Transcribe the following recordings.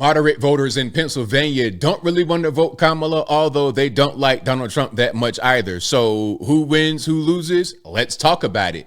Moderate voters in Pennsylvania don't really want to vote Kamala, although they don't like Donald Trump that much either. So who wins, who loses? Let's talk about it.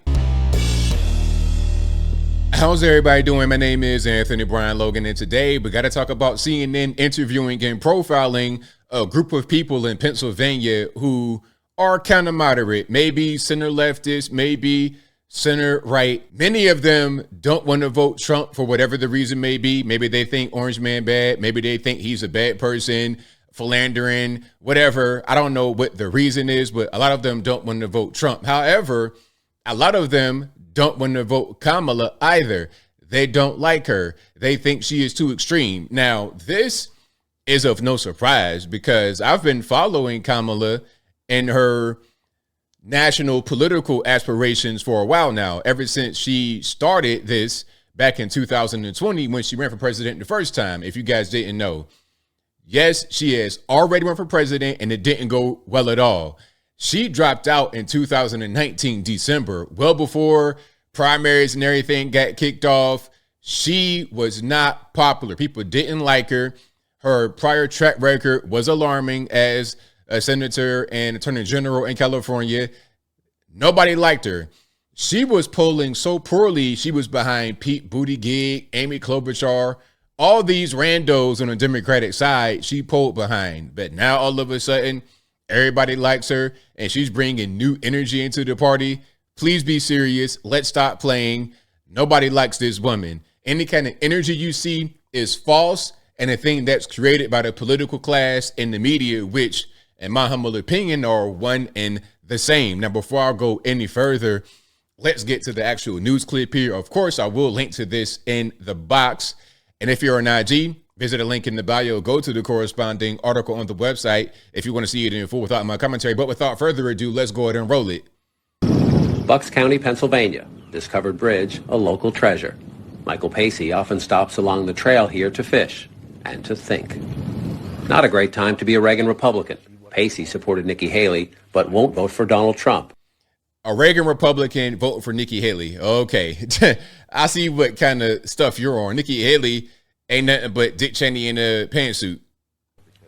How's everybody doing? My name is Anthony Brian Logan, and today we got to talk about CNN interviewing and profiling a group of people in Pennsylvania who are kind of moderate, maybe center leftist, maybe center right. Many of them don't want to vote Trump for whatever the reason may be. Maybe they think Orange Man bad. Maybe they think he's a bad person, philandering, whatever. I don't know what the reason is, but a lot of them don't want to vote Trump. However, a lot of them don't want to vote Kamala either. They don't like her. They think she is too extreme. Now, this is of no surprise because I've been following Kamala and her national political aspirations for a while now, ever since she started this back in 2020 when she ran for president the first time, if you guys didn't know. Yes, she has already run for president and it didn't go well at all. She dropped out in 2019 December, well before primaries and everything got kicked off. She was not popular. People didn't like her. Her prior track record was alarming as a senator and attorney general in California. Nobody liked her. She was polling so poorly. She was behind Pete Buttigieg, Amy Klobuchar, all these randos on the Democratic side. She polled behind, but now all of a sudden, everybody likes her and she's bringing new energy into the party. Please be serious. Let's stop playing. Nobody likes this woman. Any kind of energy you see is false and a thing that's created by the political class and the media, which in my humble opinion, are one and the same. Now, before I go any further, let's get to the actual news clip here. Of course, I will link to this in the box. And if you're an IG, visit a link in the bio, go to the corresponding article on the website if you want to see it in full without my commentary. But without further ado, let's go ahead and roll it. Bucks County, Pennsylvania. This covered bridge, a local treasure. Michael Pacey often stops along the trail here to fish and to think. Not a great time to be a Reagan Republican. Pacey supported Nikki Haley, but won't vote for Donald Trump. A Reagan Republican voting for Nikki Haley. Okay. I see what kind of stuff you're on. Nikki Haley ain't nothing but Dick Cheney in a pantsuit.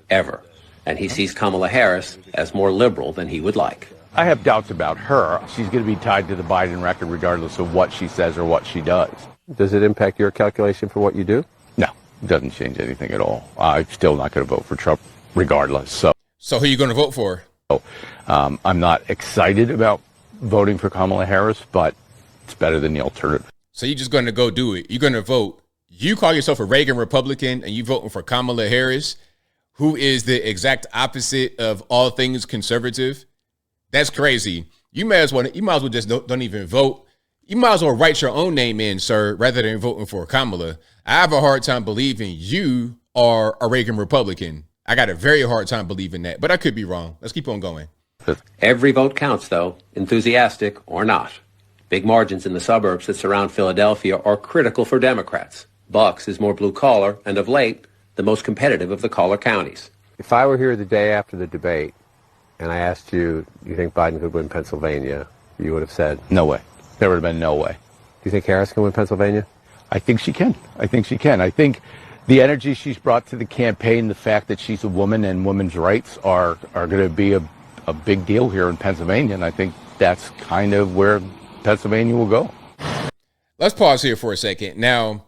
Ever. And he sees Kamala Harris as more liberal than he would like. I have doubts about her. She's going to be tied to the Biden record regardless of what she says or what she does. Does it impact your calculation for what you do? No, it doesn't change anything at all. I'm still not going to vote for Trump regardless. So who are you going to vote for? I'm not excited about voting for Kamala Harris, but it's better than the alternative. So you're just going to go do it. You're going to vote. You call yourself a Reagan Republican and you voting for Kamala Harris, who is the exact opposite of all things conservative. That's crazy. You might as well just don't even vote. You might as well write your own name in, sir, rather than voting for Kamala. I have a hard time believing you are a Reagan Republican. I got a very hard time believing that, but I could be wrong. Let's keep on going. Every vote counts, though, enthusiastic or not. Big margins in the suburbs that surround Philadelphia are critical for Democrats. Bucks is more blue-collar and, of late, the most competitive of the collar counties. If I were here the day after the debate and I asked you, do you think Biden could win Pennsylvania, you would have said, no way. There would have been no way. Do you think Harris can win Pennsylvania? I think she can. I think the energy she's brought to the campaign, the fact that she's a woman and women's rights are going to be a big deal here in Pennsylvania. And I think that's kind of where Pennsylvania will go. Let's pause here for a second. Now,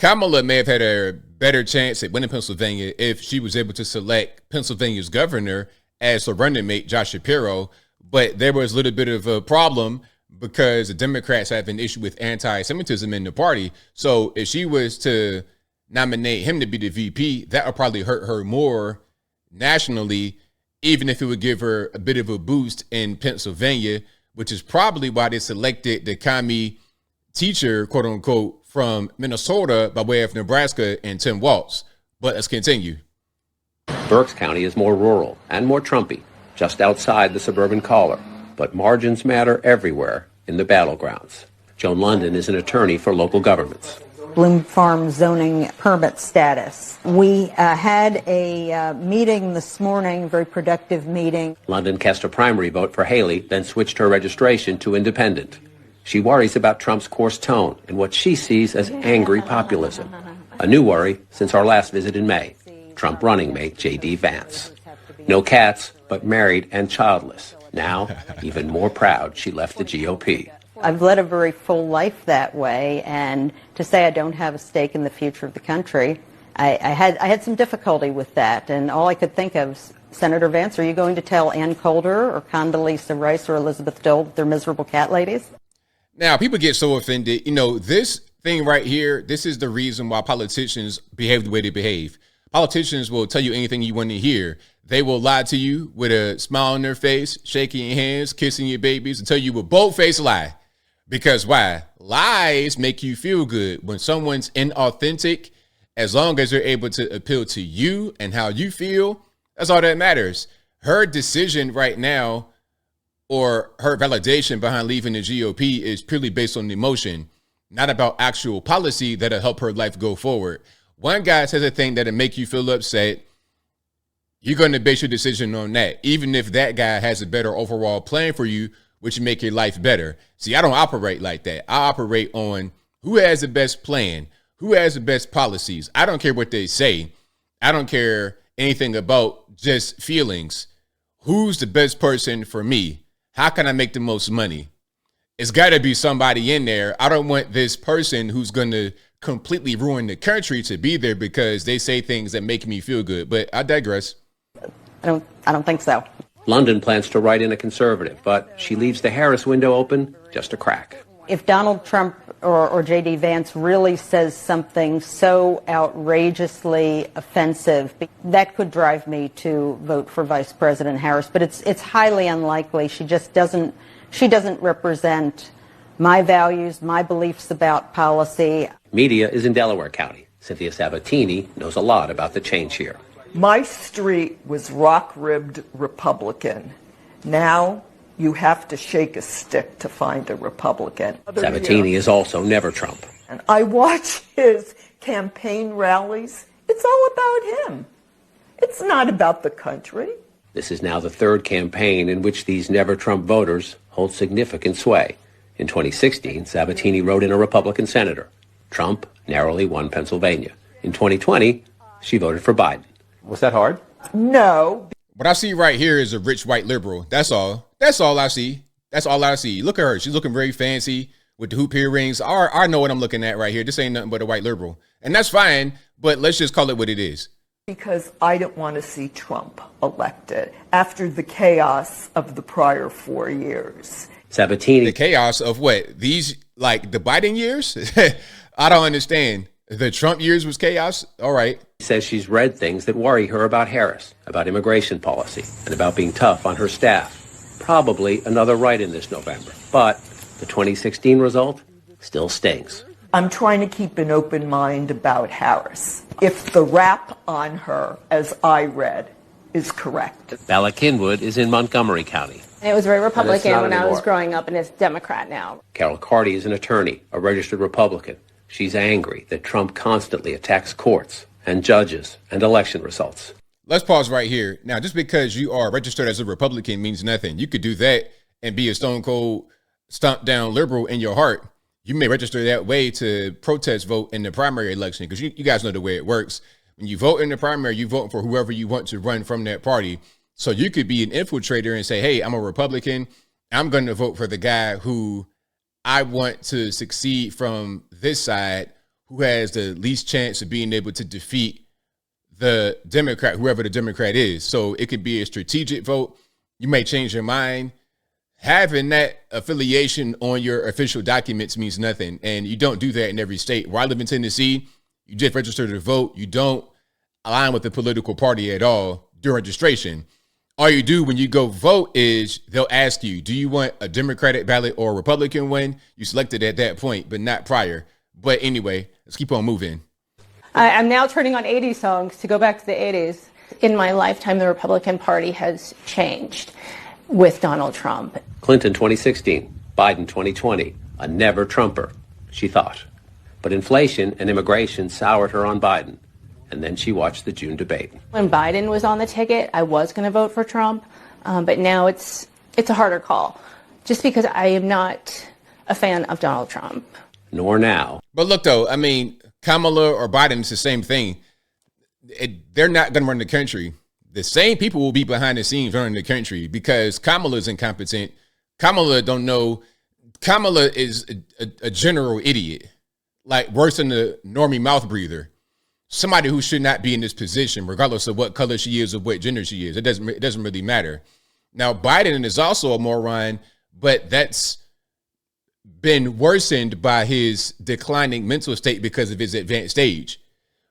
Kamala may have had a better chance at winning Pennsylvania if she was able to select Pennsylvania's governor as her running mate, Josh Shapiro. But there was a little bit of a problem because the Democrats have an issue with anti-Semitism in the party. So if she was to nominate him to be the VP, that would probably hurt her more nationally, even if it would give her a bit of a boost in Pennsylvania, which is probably why they selected the commie teacher, quote unquote, from Minnesota by way of Nebraska and Tim Walz. But let's continue. Berks County is more rural and more Trumpy, just outside the suburban collar. But margins matter everywhere in the battlegrounds. Joan London is an attorney for local governments. Bloom Farm zoning permit status. We had a meeting this morning, very productive meeting. London cast a primary vote for Haley, then switched her registration to independent. She worries about Trump's coarse tone and what she sees as angry populism. A new worry since our last visit in May, Trump running mate J.D. Vance. No cats, but married and childless. Now, even more proud she left the GOP. I've led a very full life that way, and to say I don't have a stake in the future of the country, I had some difficulty with that, and all I could think of, Senator Vance, are you going to tell Ann Coulter or Condoleezza Rice or Elizabeth Dole that they're miserable cat ladies? Now, people get so offended. You know, this thing right here, this is the reason why politicians behave the way they behave. Politicians will tell you anything you want to hear. They will lie to you with a smile on their face, shaking your hands, kissing your babies, and tell you a bold-faced lie. Because why? Lies make you feel good. When someone's inauthentic, as long as they're able to appeal to you and how you feel, that's all that matters. Her decision right now, or her validation behind leaving the GOP, is purely based on emotion, not about actual policy that'll help her life go forward. One guy says a thing that'll make you feel upset. You're going to base your decision on that, even if that guy has a better overall plan for you, which will make your life better. See, I don't operate like that. I operate on who has the best plan, who has the best policies. I don't care what they say. I don't care anything about just feelings. Who's the best person for me? How can I make the most money? It's got to be somebody in there. I don't want this person who's going to completely ruin the country to be there because they say things that make me feel good. But I digress. I don't think so. London plans to write in a conservative, but she leaves the Harris window open just a crack. If Donald Trump or J.D. Vance really says something so outrageously offensive, that could drive me to vote for Vice President Harris. But it's highly unlikely. She doesn't represent my values, my beliefs about policy. Media is in Delaware County. Cynthia Sabatini knows a lot about the change here. My street was rock-ribbed Republican. Now you have to shake a stick to find a Republican. Sabatini is also never Trump. And I watch his campaign rallies. It's all about him. It's not about the country. This is now the third campaign in which these never Trump voters hold significant sway. In 2016, Sabatini wrote in a Republican senator. Trump narrowly won Pennsylvania. In 2020, she voted for Biden. Was that hard? No. What I see right here is a rich white liberal. That's all. That's all I see. That's all I see. Look at her. She's looking very fancy with the hoop earrings. I know what I'm looking at right here. This ain't nothing but a white liberal. And that's fine, but let's just call it what it is. Because I don't want to see Trump elected after the chaos of the prior 4 years. Sabatini. The chaos of what? These, like the Biden years? I don't understand. The Trump years was chaos? All right. Says she's read things that worry her about Harris, about immigration policy, and about being tough on her staff. Probably another write-in this November. But the 2016 result still stings. I'm trying to keep an open mind about Harris. If the rap on her, as I read, is correct. Bella Kinwood is in Montgomery County. It was very Republican when I was anymore. growing up, and it's Democrat now. Carol Carty is an attorney, a registered Republican. She's angry that Trump constantly attacks courts and judges and election results. Let's pause right here. Now, just because you are registered as a Republican means nothing. You could do that and be a stone cold, stomp down liberal in your heart. You may register that way to protest vote in the primary election because you guys know the way it works. When you vote in the primary, you vote for whoever you want to run from that party. So you could be an infiltrator and say, hey, I'm a Republican. I'm going to vote for the guy who I want to succeed from this side, who has the least chance of being able to defeat the Democrat, whoever the Democrat is. So it could be a strategic vote. You may change your mind. Having that affiliation on your official documents means nothing. And you don't do that in every state. Where I live in Tennessee, you just register to vote. You don't align with the political party at all during registration. All you do when you go vote is they'll ask you, do you want a Democratic ballot or a Republican one? You selected at that point, but not prior. But anyway, let's keep on moving. I'm now turning on 80s songs to go back to the 80s. In my lifetime, the Republican Party has changed with Donald Trump. Clinton 2016, Biden 2020, a never Trumper, she thought. But inflation and immigration soured her on Biden. And then she watched the June debate. When Biden was on the ticket, I was going to vote for Trump, but now it's a harder call, just because I am not a fan of Donald Trump. Nor now. But look, though, I mean, Kamala or Biden, it's the same thing. They're not going to run the country. The same people will be behind the scenes running the country because Kamala is incompetent. Kamala don't know. Kamala is a general idiot, like worse than the normie mouth breather. Somebody who should not be in this position, regardless of what color she is or what gender she is. It doesn't really matter. Now, Biden is also a moron, but that's been worsened by his declining mental state because of his advanced stage.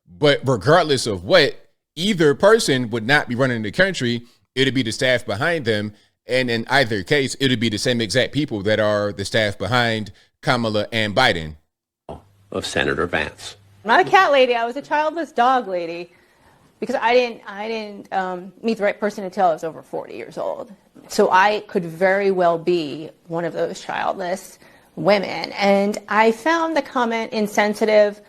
But regardless of what, either person would not be running the country. It'd be the staff behind them. And in either case, it'd be the same exact people that are the staff behind Kamala and Biden. Of Senator Vance. I'm not a cat lady. I was a childless dog lady because I didn't meet the right person until I was over 40 years old. So I could very well be one of those childless women. And I found the comment insensitive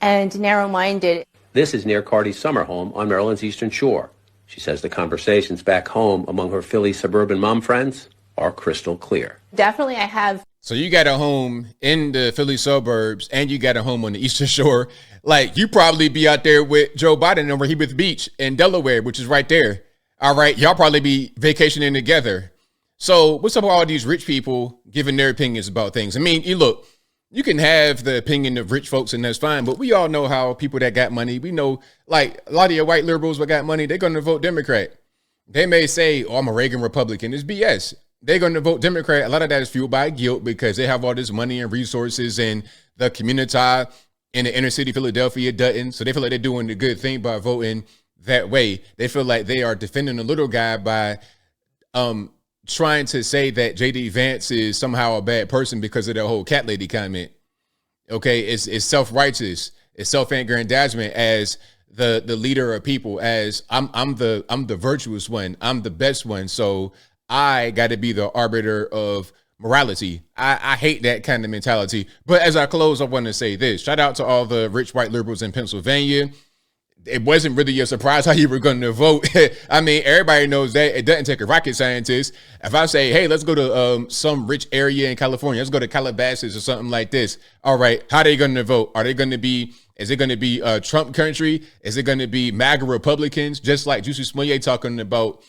and narrow-minded. This is near Cardi's summer home on Maryland's Eastern Shore. She says the conversations back home among her Philly suburban mom friends are crystal clear. Definitely I have. So you got a home in the Philly suburbs and you got a home on the Eastern Shore. Like, you probably be out there with Joe Biden over Hebert Beach in Delaware, which is right there. All right, y'all probably be vacationing together. So what's up with all these rich people giving their opinions about things? I mean, look, you can have the opinion of rich folks and that's fine, but we all know how people that got money, we know, like a lot of your white liberals that got money, they're going to vote Democrat. They may say, oh, I'm a Reagan Republican. It's BS. They're going to vote Democrat. A lot of that is fueled by guilt because they have all this money and resources in the community in the inner city, Philadelphia, Dutton. So they feel like they're doing the good thing by voting that way. They feel like they are defending the little guy by trying to say that JD Vance is somehow a bad person because of the whole cat lady comment. Okay, it's self-righteous, it's self-aggrandizement as the leader of people, as I'm the virtuous one, I'm the best one, so I got to be the arbiter of morality. I hate that kind of mentality. But as I close, I want to say this. Shout out to all the rich white liberals in Pennsylvania. It wasn't really a surprise how you were going to vote. I mean, everybody knows that. It doesn't take a rocket scientist. If I say, hey, let's go to some rich area in California, let's go to Calabasas or something like this. All right, how are they going to vote? Are they going to be, is it going to be Trump country? Is it going to be MAGA Republicans? Just like Juicy Smollett talking about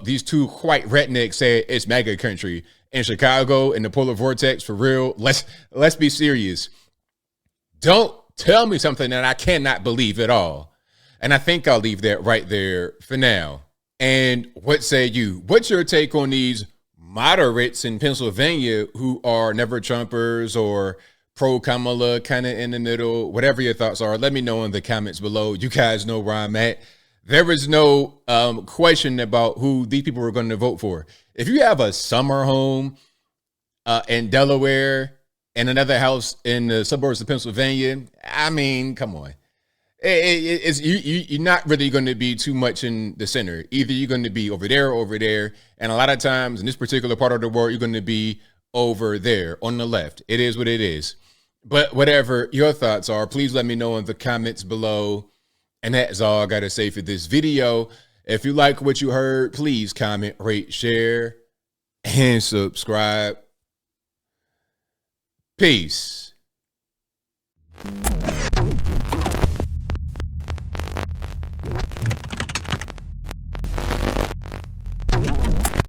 these two white rednecks said it's MAGA country in Chicago in the polar vortex. For real, let's be serious. Don't tell me something that I cannot believe at all. And I think I'll leave that right there for now. And what say you? What's your take on these moderates in Pennsylvania who are never Trumpers or pro Kamala, kind of in the middle? Whatever your thoughts are, let me know in the comments below. You guys know where I'm at. There is no question about who these people are going to vote for. If you have a summer home in Delaware and another house in the suburbs of Pennsylvania, I mean, come on. You're not really going to be too much in the center. Either you're going to be over there or over there. And a lot of times in this particular part of the world, you're going to be over there on the left. It is what it is. But whatever your thoughts are, please let me know in the comments below. And that's all I got to say for this video. If you like what you heard, please comment, rate, share, and subscribe. Peace.